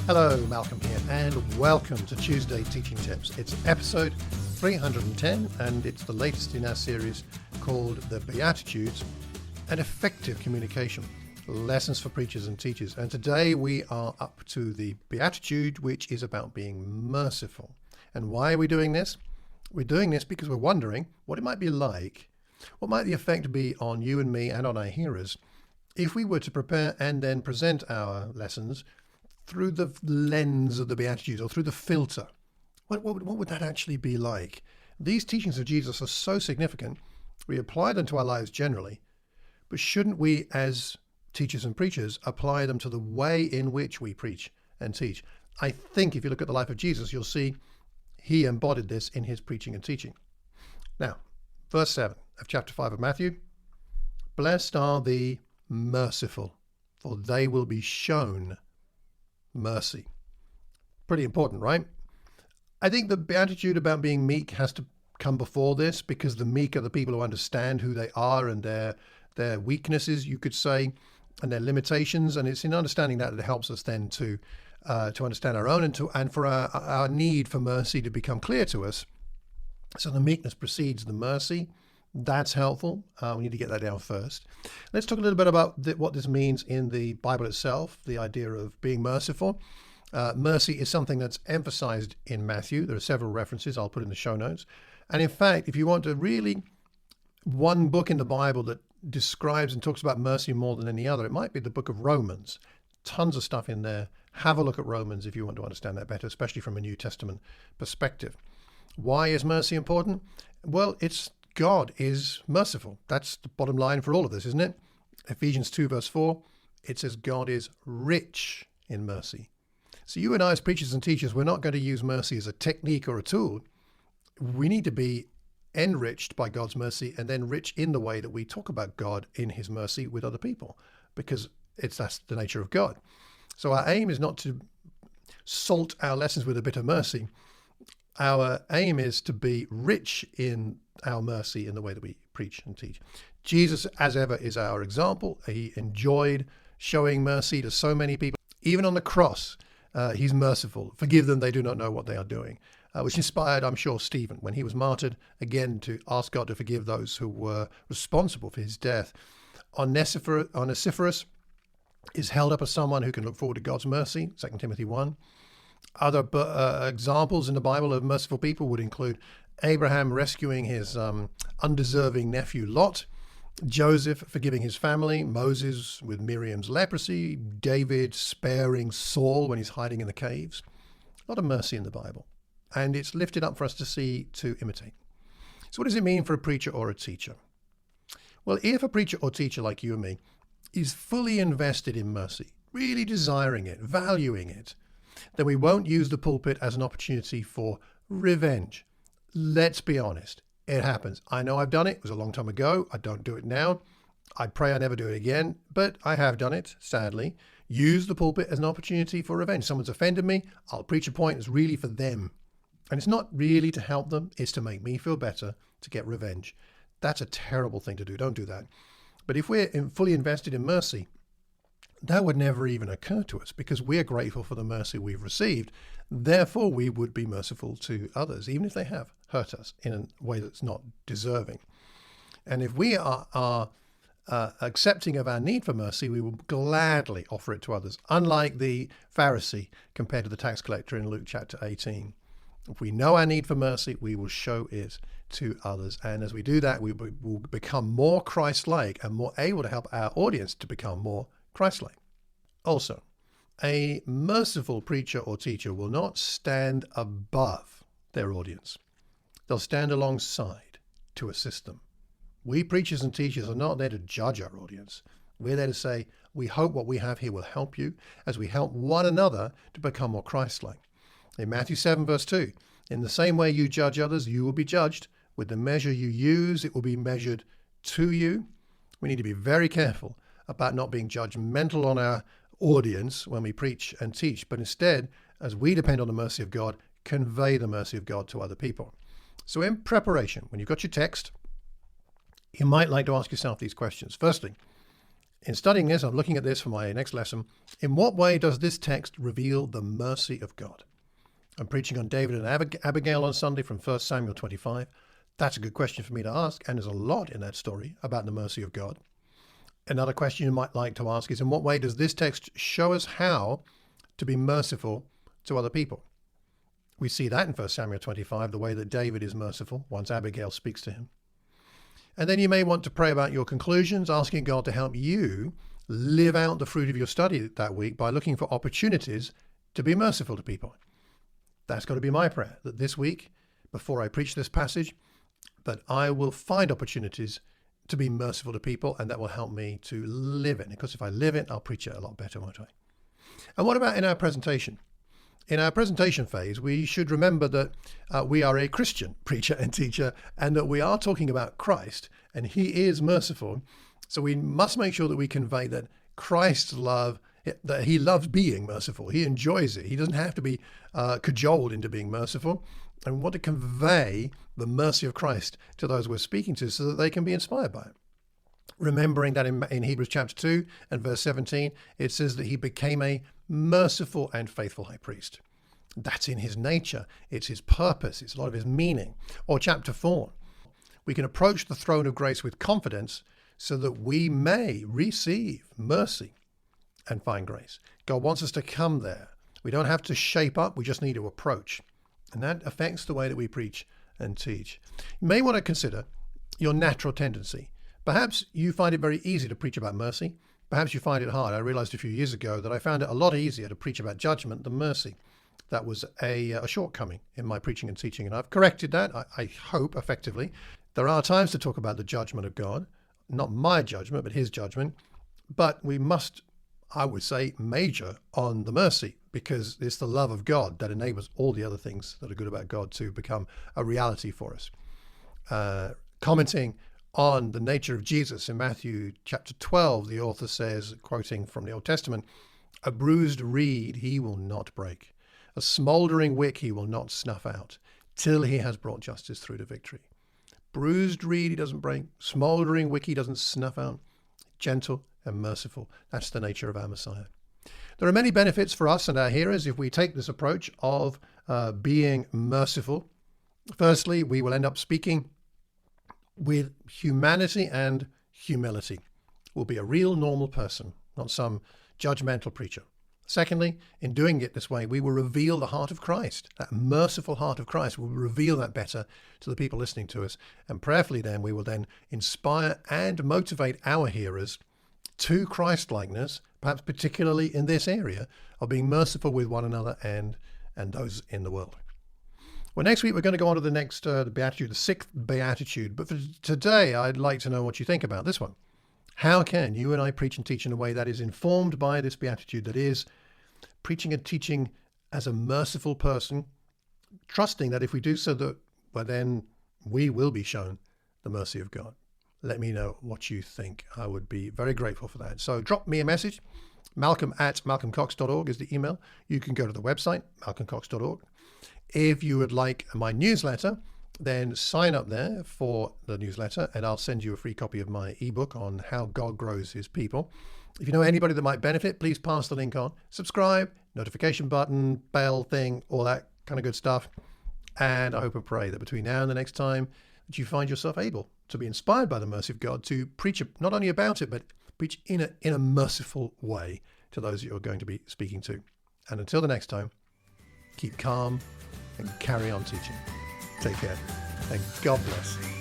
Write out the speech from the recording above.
Hello, Malcolm here, and welcome to Tuesday Teaching Tips. It's episode 310, and it's the latest in our series called the Beatitudes, an effective communication, lessons for preachers and teachers. And today we are up to the Beatitude, which is about being merciful. And why are we doing this? We're doing this because we're wondering what it might be like, what might the effect be on you and me and on our hearers if we were to prepare and then present our lessons through the lens of the Beatitudes or through the filter. What would that actually be like? These teachings of Jesus are so significant, we apply them to our lives generally, but shouldn't we as teachers and preachers apply them to the way in which we preach and teach? I think if you look at the life of Jesus, you'll see he embodied this in his preaching and teaching. Now, verse 7 of chapter 5 of Matthew, blessed are the merciful, for they will be shown mercy. Pretty important, right? I think the Beatitude about being meek has to come before this, because the meek are the people who understand who they are and their weaknesses, you could say, and their limitations. And it's in understanding that it helps us then to understand our own and for our need for mercy to become clear to us. So the meekness precedes the mercy. That's helpful. We need to get that down first. Let's talk a little bit about what this means in the Bible itself, the idea of being merciful. Mercy is something that's emphasized in Matthew. There are several references I'll put in the show notes. And in fact, if you want to really, one book in the Bible that describes and talks about mercy more than any other, it might be the book of Romans. Tons of stuff in there. Have a look at Romans if you want to understand that better, especially from a New Testament perspective. Why is mercy important? Well, God is merciful. That's the bottom line for all of this, isn't it? Ephesians 2 verse 4, it says God is rich in mercy. So you and I as preachers and teachers, we're not going to use mercy as a technique or a tool. We need to be enriched by God's mercy and then rich in the way that we talk about God in his mercy with other people, because that's the nature of God. So our aim is not to salt our lessons with a bit of mercy. Our aim is to be rich in our mercy in the way that we preach and teach. Jesus, as ever, is our example. He enjoyed showing mercy to so many people. Even on the cross, he's merciful. Forgive them, they do not know what they are doing. Which inspired, I'm sure, Stephen, when he was martyred, again, to ask God to forgive those who were responsible for his death. Onesiphorus is held up as someone who can look forward to God's mercy, 2 Timothy 1. Other examples in the Bible of merciful people would include Abraham rescuing his undeserving nephew Lot, Joseph forgiving his family, Moses with Miriam's leprosy, David sparing Saul when he's hiding in the caves. A lot of mercy in the Bible, and it's lifted up for us to see, to imitate. So what does it mean for a preacher or a teacher? Well, if a preacher or teacher like you and me is fully invested in mercy, really desiring it, valuing it, then we won't use the pulpit as an opportunity for revenge. Let's be honest. It happens. I know I've done it. It was a long time ago. I don't do it now. I pray I never do it again, but I have done it, sadly. Use the pulpit as an opportunity for revenge. Someone's offended me. I'll preach a point that's really for them. And it's not really to help them. It's to make me feel better, to get revenge. That's a terrible thing to do. Don't do that. But if we're fully invested in mercy, that would never even occur to us, because we're grateful for the mercy we've received. Therefore, we would be merciful to others, even if they have hurt us in a way that's not deserving. And if we are accepting of our need for mercy, we will gladly offer it to others, unlike the Pharisee compared to the tax collector in Luke chapter 18. If we know our need for mercy, we will show it to others. And as we do that, we will become more Christ-like and more able to help our audience to become more Christ-like. Also, a merciful preacher or teacher will not stand above their audience. They'll stand alongside to assist them. We preachers and teachers are not there to judge our audience. We're there to say, we hope what we have here will help you as we help one another to become more Christ-like. In Matthew 7 verse 2, in the same way you judge others, you will be judged. With the measure you use, it will be measured to you. We need to be very careful about not being judgmental on our audience when we preach and teach, but instead, as we depend on the mercy of God, convey the mercy of God to other people. So in preparation, when you've got your text, you might like to ask yourself these questions. Firstly, In studying this, I'm looking at this for my next lesson. In what way does this text reveal the mercy of God? I'm preaching on David and Abigail on Sunday from 1 Samuel 25. That's a good question for me to ask, and there's a lot in that story about the mercy of God. Another question you might like to ask is, in what way does this text show us how to be merciful to other people? We see that in 1 Samuel 25, the way that David is merciful once Abigail speaks to him. And then you may want to pray about your conclusions, asking God to help you live out the fruit of your study that week by looking for opportunities to be merciful to people. That's got to be my prayer, that this week, before I preach this passage, that I will find opportunities to be merciful to people, and that will help me to live it. Because if I live it, I'll preach it a lot better, won't I? And what about in our presentation? In our presentation phase, we should remember that we are a Christian preacher and teacher, and that we are talking about Christ, and he is merciful. So we must make sure that we convey that Christ's love, that he loves being merciful. He enjoys it. He doesn't have to be cajoled into being merciful. And we want to convey the mercy of Christ to those we're speaking to so that they can be inspired by it. Remembering that in Hebrews chapter 2 and verse 17, it says that he became a merciful and faithful high priest. That's in his nature. It's his purpose. It's a lot of his meaning. Or chapter 4, we can approach the throne of grace with confidence so that we may receive mercy and find grace. God wants us to come there. We don't have to shape up. We just need to approach. And that affects the way that we preach and teach. You may want to consider your natural tendency. Perhaps you find it very easy to preach about mercy. Perhaps you find it hard. I realized a few years ago that I found it a lot easier to preach about judgment than mercy. That was a shortcoming in my preaching and teaching, and I've corrected that, I hope, effectively. There are times to talk about the judgment of God, not my judgment, but his judgment. But we must, I would say, major on the mercy, because it's the love of God that enables all the other things that are good about God to become a reality for us. Commenting on the nature of Jesus in Matthew chapter 12, the author says, quoting from the Old Testament, "A bruised reed he will not break. A smouldering wick he will not snuff out, till he has brought justice through to victory." Bruised reed he doesn't break, smouldering wick he doesn't snuff out, gentle and merciful. That's the nature of our Messiah. There are many benefits for us and our hearers if we take this approach of being merciful. Firstly, we will end up speaking with humanity and humility. We'll be a real normal person, not some judgmental preacher. Secondly, in doing it this way, we will reveal the heart of Christ, that merciful heart of Christ. We'll reveal that better to the people listening to us. And prayerfully then, we will then inspire and motivate our hearers to Christ-likeness, perhaps particularly in this area of being merciful with one another and those in the world. Well, next week we're going to go on to the next Beatitude, the 6th Beatitude. But for today, I'd like to know what you think about this one. How can you and I preach and teach in a way that is informed by this Beatitude, that is preaching and teaching as a merciful person, trusting that if we do so, then we will be shown the mercy of God? Let me know what you think. I would be very grateful for that. So drop me a message. malcolm@malcolmcox.org is the email. You can go to the website, malcolmcox.org. If you would like my newsletter, then sign up there for the newsletter, and I'll send you a free copy of my ebook on how God grows his people. If you know anybody that might benefit, please pass the link on. Subscribe, notification button, bell thing, all that kind of good stuff. And I hope and pray that between now and the next time that you find yourself able to be inspired by the mercy of God to preach not only about it, but preach in a merciful way to those that you're going to be speaking to. And until the next time, keep calm and carry on teaching. Take care and God bless.